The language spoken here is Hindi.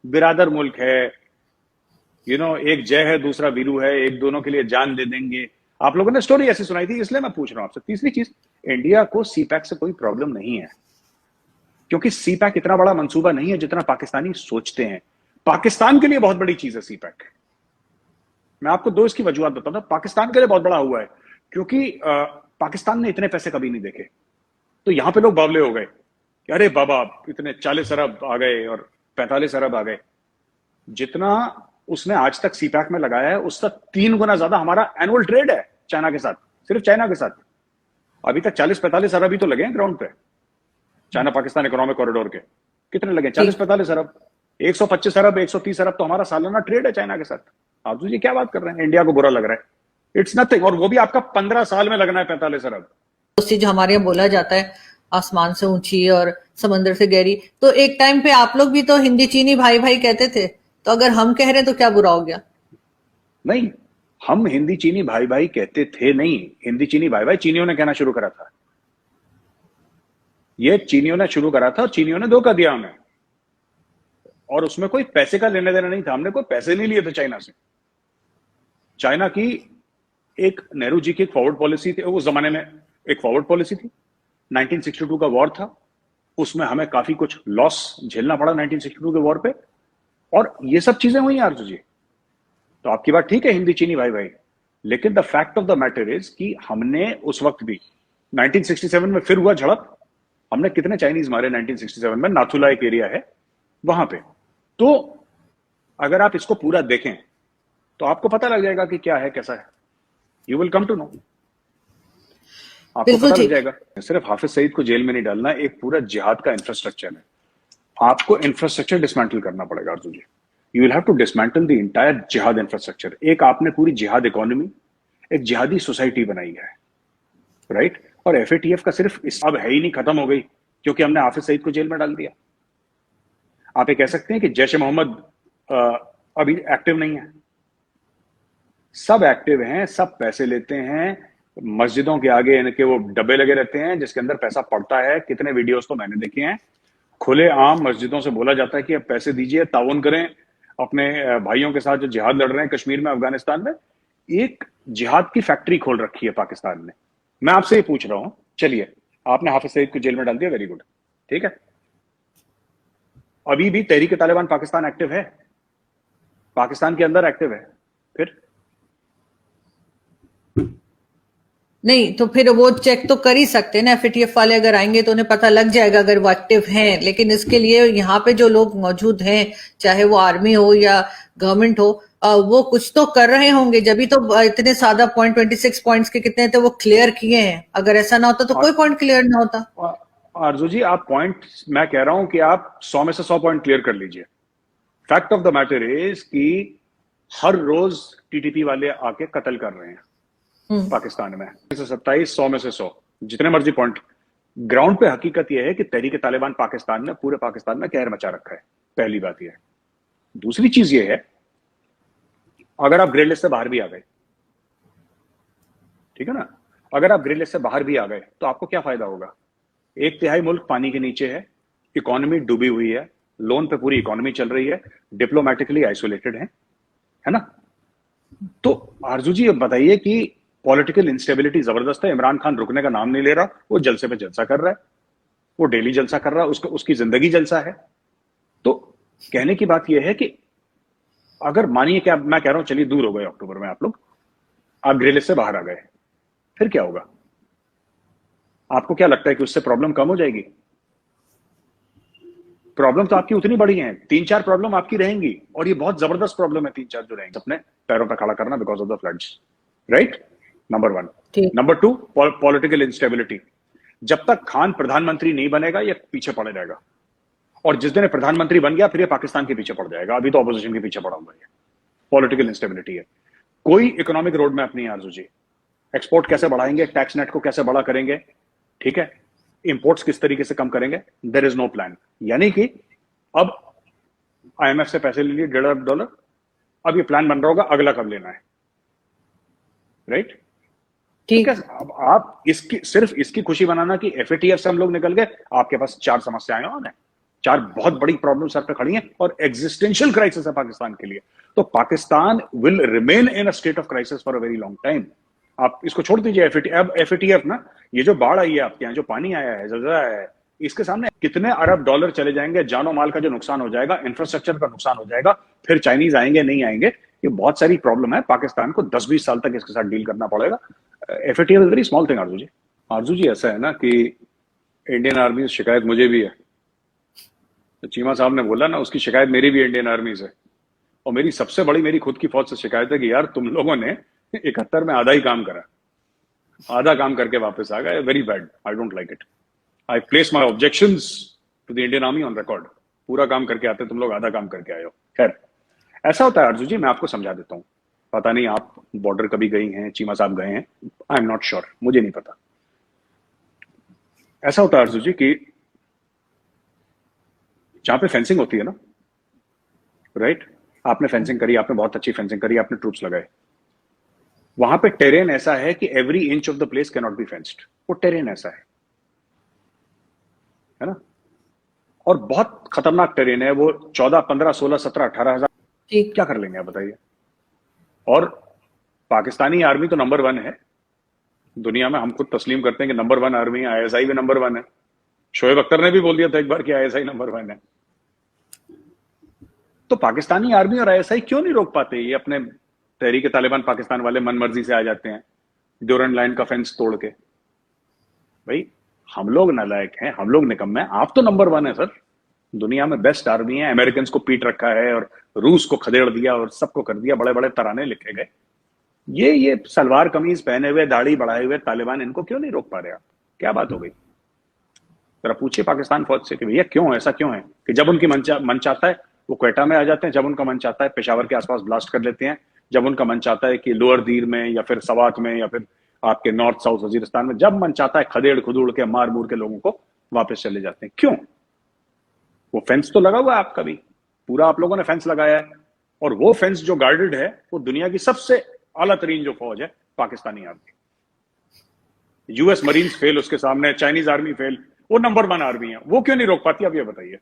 बिरादर मुल्क है, एक जय है दूसरा वीरू है, एक दोनों के लिए जान दे देंगे। आप लोगों ने स्टोरी ऐसी सुनाई थी, इसलिए मैं पूछ रहा हूं आपसे। तीसरी चीज, इंडिया को सीपैक से कोई प्रॉब्लम नहीं है, क्योंकि सीपैक इतना बड़ा मंसूबा नहीं है जितना पाकिस्तानी सोचते हैं। पाकिस्तान के लिए बहुत बड़ी चीज है सीपैक। मैं आपको दो इसकी वजूहत बताता हूं। पाकिस्तान के लिए बहुत बड़ा हुआ है क्योंकि पाकिस्तान ने इतने पैसे कभी नहीं देखे। तो यहां पे लोग बावले हो गए कि अरे बाबा, इतने 40 अरब आ गए और 45 अरब आ गए। जितना उसने आज तक सीपैक में लगाया है उसका 3 गुना ज्यादा हमारा एनुअल ट्रेड है चाइना के साथ, सिर्फ चाइना के साथ। अभी तक 40-45 अरब ही तो लगे हैं ग्राउंड पे, चाइना पाकिस्तान इकोनॉमिक कॉरिडोर के। कितने लगे? जी। 40-45 अरब। 125 अरब, 130 अरब तो हमारा सालाना ट्रेड है चाइना के साथ। आप तुझे क्या बात कर रहे हैं? इंडिया को बुरा लग रहा है? It's nothing. और वो भी आपका 15 साल में लगना है 45 अरब। दोस्ती जो हमारे यहाँ बोला जाता है, आसमान से ऊंची और समंदर से गहरी, तो एक टाइम पे आप लोग भी तो हिंदी चीनी भाई भाई कहते थे, तो अगर हम कह रहे हैं तो क्या बुरा हो गया? नहीं, हम हिंदी चीनी भाई भाई कहते थे नहीं। हिंदी चीनी भाई भाई चीनियों ने कहना शुरू करा था। ये चीनियों ने शुरू करा था और चीनियों ने धोखा दिया हमें। और उसमें कोई पैसे का लेना देना नहीं था, हमने कोई पैसे नहीं लिए थे चाइना से। चाइना की एक, नेहरू जी की एक फॉरवर्ड पॉलिसी थी उस जमाने में, एक फॉरवर्ड पॉलिसी थी। 1962 का वॉर था, उसमें हमें काफी कुछ लॉस झेलना पड़ा 1962 के वॉर पे। और ये सब चीजें हुई आरजू जी। तो आपकी बात ठीक है हिंदी चीनी भाई भाई, लेकिन the fact of the matter is कि हमने उस वक्त भी 1967 में फिर हुआ झड़प। हमने कितने चाइनीज मारे 1967 में? नाथुला एक एरिया है वहां पे। तो अगर आप इसको पूरा देखें तो आपको पता लग जाएगा कि क्या है कैसा है। You will come to know, आपको बिल्कुल पता लग ठीक। जाएगा। सिर्फ हाफिज सईद को जेल में नहीं डालना, एक पूरा जिहाद का इंफ्रास्ट्रक्चर है। आपको इंफ्रास्ट्रक्चर डिसमेंटल करना पड़ेगा Arjun ji. You will have to dismantle the entire जिहाद इंफ्रास्ट्रक्चर। एक आपने पूरी जिहाद इकोनॉमी, एक जिहादी सोसाइटी बनाई है, राइट? और एफएटीएफ का सिर्फ इस अब है ही नहीं, खत्म हो गई क्योंकि हमने हाफिज सईद को जेल में डाल दिया। आप ये कह सकते हैं कि जैश ए मोहम्मद अभी एक्टिव नहीं है? सब एक्टिव हैं, सब पैसे लेते हैं। मस्जिदों के आगे इनके वो डब्बे लगे रहते हैं जिसके अंदर पैसा पड़ता है। कितने वीडियोस तो मैंने देखे हैं, खुले आम मस्जिदों से बोला जाता है कि अब पैसे दीजिए, ताउन करें अपने भाइयों के साथ जो जिहाद लड़ रहे हैं कश्मीर में, अफगानिस्तान में। एक जिहाद की फैक्ट्री खोल रखी है पाकिस्तान ने। मैं आपसे ये पूछ रहा हूं, चलिए आपने हाफिज सईद को जेल में डाल दिया, वेरी गुड, ठीक है। अभी भी तहरीक तालिबान पाकिस्तान एक्टिव है, पाकिस्तान के अंदर एक्टिव है। फिर नहीं तो फिर वो चेक तो कर ही सकते हैं ना, एफएटीएफ वाले अगर आएंगे तो उन्हें पता लग जाएगा अगर वो एक्टिव हैं। लेकिन इसके लिए यहाँ पे जो लोग मौजूद हैं, चाहे वो आर्मी हो या गवर्नमेंट हो, वो कुछ तो कर रहे होंगे, जब तो इतने सादा पॉइंट 26 पॉइंट्स के कितने थे वो क्लियर किए हैं। अगर ऐसा ना होता तो कोई पॉइंट क्लियर ना होता। आरजू जी, आप पॉइंट, मैं कह रहा हूं कि आप 100 में से 100 पॉइंट क्लियर कर लीजिए। Fact of the matter is कि हर रोज टीटीपी वाले आके कत्ल कर रहे हैं पाकिस्तान में। 27, 100 में से 100, जितने मर्जी पॉइंट। ग्राउंड पे हकीकत यह है कि तहरीक तालिबान पाकिस्तान ने पूरे पाकिस्तान में कहर मचा रखा है। पहली बात यह है। दूसरी चीज यह है, अगर आप ग्रे लिस्ट से बाहर भी आ गए, ठीक है ना, अगर आप ग्रे लिस्ट से बाहर भी आ गए तो आपको क्या फायदा होगा? 1/3 मुल्क पानी के नीचे है, इकोनॉमी डूबी हुई है, लोन पे पूरी इकोनॉमी चल रही है, डिप्लोमेटिकली आइसोलेटेड है ना? तो आरजू जी, अब बताइए कि पॉलिटिकल इंस्टेबिलिटी जबरदस्त है। इमरान खान रुकने का नाम नहीं ले रहा, वो जलसे पे जलसा कर रहा है, वो डेली जलसा कर रहा है, उसकी जिंदगी जलसा है। तो कहने की बात यह है कि अगर मानिए कि मैं कह रहा हूं चलिए दूर हो गए अक्टूबर में आप लोग, आप ग्रे लिस्ट से बाहर आ गए, फिर क्या होगा? आपको क्या लगता है कि उससे प्रॉब्लम कम हो जाएगी? प्रॉब्लम तो आपकी उतनी बड़ी है, 3-4 प्रॉब्लम आपकी रहेंगी, और ये बहुत जबरदस्त प्रॉब्लम है 3-4 जो रहेंगे। अपने पैरों पर खड़ा करना because of the floods, right? Number 1। ठीक। Number 2, political instability. जब तक खान प्रधानमंत्री नहीं बनेगा ये पीछे पड़ जाएगा, और जिस दिन प्रधानमंत्री बन गया फिर ये पाकिस्तान के पीछे पड़ जाएगा। अभी तो ऑपोजिशन के पीछे पड़ा हुआ है। पॉलिटिकल इंस्टेबिलिटी है। कोई इकोनॉमिक रोड मैप नहीं है आरजू जी। एक्सपोर्ट कैसे बढ़ाएंगे, टैक्स नेट को कैसे बड़ा करेंगे, ठीक है, इंपोर्ट्स किस तरीके से कम करेंगे, देयर इज नो प्लान। यानी कि अब आईएमएफ से पैसे ले लिए $1.5 अरब, अब ये प्लान बन रहा होगा अगला कब लेना है, राइट? तो ठीक। क्या अब आप सिर्फ इसकी खुशी बनाना कि एफएटीएफ से हम लोग निकल गए, आपके पास 4 समस्याएं और हैं। चार बहुत बड़ी प्रॉब्लम सर पे खड़ी हैं और एग्जिस्टेंशियल क्राइसिस है पाकिस्तान के लिए। तो Pakistan will remain in a state of crisis for a very long time. आप इसको छोड़ दीजिए अब एफएटीएफ ना, ये जो बाढ़ आई है आपके यहाँ, जो पानी आया है, जलजला आया है, इसके सामने कितने अरब डॉलर चले जाएंगे, जानो माल का जो नुकसान हो जाएगा, इंफ्रास्ट्रक्चर का नुकसान हो जाएगा, फिर चाइनीज आएंगे नहीं आएंगे, ये बहुत सारी प्रॉब्लम है। पाकिस्तान को 10-20 साल तक इसके साथ डील करना पड़ेगा। FATF is very small thing. आरजू जी, ऐसा है ना कि इंडियन आर्मी से शिकायत मुझे भी है, तो चीमा साहब ने बोला ना, उसकी शिकायत मेरी भी इंडियन आर्मी से, और मेरी सबसे बड़ी मेरी खुद की फौज से शिकायत है कि यार तुम लोगों ने 71 में आधा ही काम करा, आधा काम करके वापस आ गए। Very bad, I don't like it. I place my objections to the Indian army on record. पूरा काम करके आते, तुम लोग आधा काम करके आए हो। खैर, ऐसा होता है आरजू जी, मैं आपको समझा देता हूं। पता नहीं आप बॉर्डर कभी गई हैं, चीमा साहब गए हैं, आई एम नॉट श्योर, मुझे नहीं पता। ऐसा होता है आरजू जी कि जहां पे फेंसिंग होती है ना, राइट, आपने फेंसिंग करी, आपने बहुत अच्छी फेंसिंग करी, आपने ट्रूप्स लगाए, वहां पे टेरेन ऐसा है कि every inch of the place can not be fenced. वो टेरेन ऐसा है ना, और बहुत खतरनाक टेरेन है वो। 14, 15, 16, 17, 18 हजार क्या कर लेंगे आप बताइए। और पाकिस्तानी आर्मी तो नंबर 1 है दुनिया में, हम खुद तस्लीम करते हैं कि नंबर 1 आर्मी है। आईएसआई भी नंबर 1 है। शोएब अख्तर ने भी बोल दिया था एक बार कि आईएसआई नंबर 1 है। तो पाकिस्तानी आर्मी और आईएसआई क्यों नहीं रोक पाते? ये अपने तहरीक तालिबान पाकिस्तान वाले मन मर्जी से आ जाते हैं ड्यूरन लाइन का फेंस तोड़ के। भाई हम लोग नालायक हैं, हम लोग निकम्मे हैं, आप तो नंबर 1 है सर, दुनिया में बेस्ट आर्मी है, अमेरिकन को पीट रखा है और रूस को खदेड़ दिया और सबको कर दिया, बड़े बड़े तराने लिखे गए। ये सलवार कमीज पहने हुए, दाढ़ी बढ़ाए हुए तालिबान, इनको क्यों नहीं रोक पा रहे आप? क्या बात हो गई? जरा पूछिए पाकिस्तान फौज से कि भैया क्यों, ऐसा क्यों है कि जब उनकी मन चाहता है वो क्वेटा में आ जाते हैं, जब उनका मन चाहता है पेशावर के आसपास ब्लास्ट कर लेते हैं, जब उनका मन चाहता है कि लोअर दीर में या फिर सवात में या फिर आपके नॉर्थ साउथ वजीरिस्तान में, जब मन चाहता है खदेड़ खुदूड़ के मार मूर के लोगों को वापस चले जाते हैं। क्यों? वो फेंस तो लगा हुआ है आपका भी, पूरा आप लोगों ने फेंस लगाया है, और वो फेंस जो गार्डेड है वो दुनिया की सबसे आला तरीन जो फौज है Pakistani army. US marines fail उसके सामने, चाइनीज आर्मी फेल, वो नंबर 1 आर्मी है, वो क्यों नहीं रोक पाती? अब ये बताइए।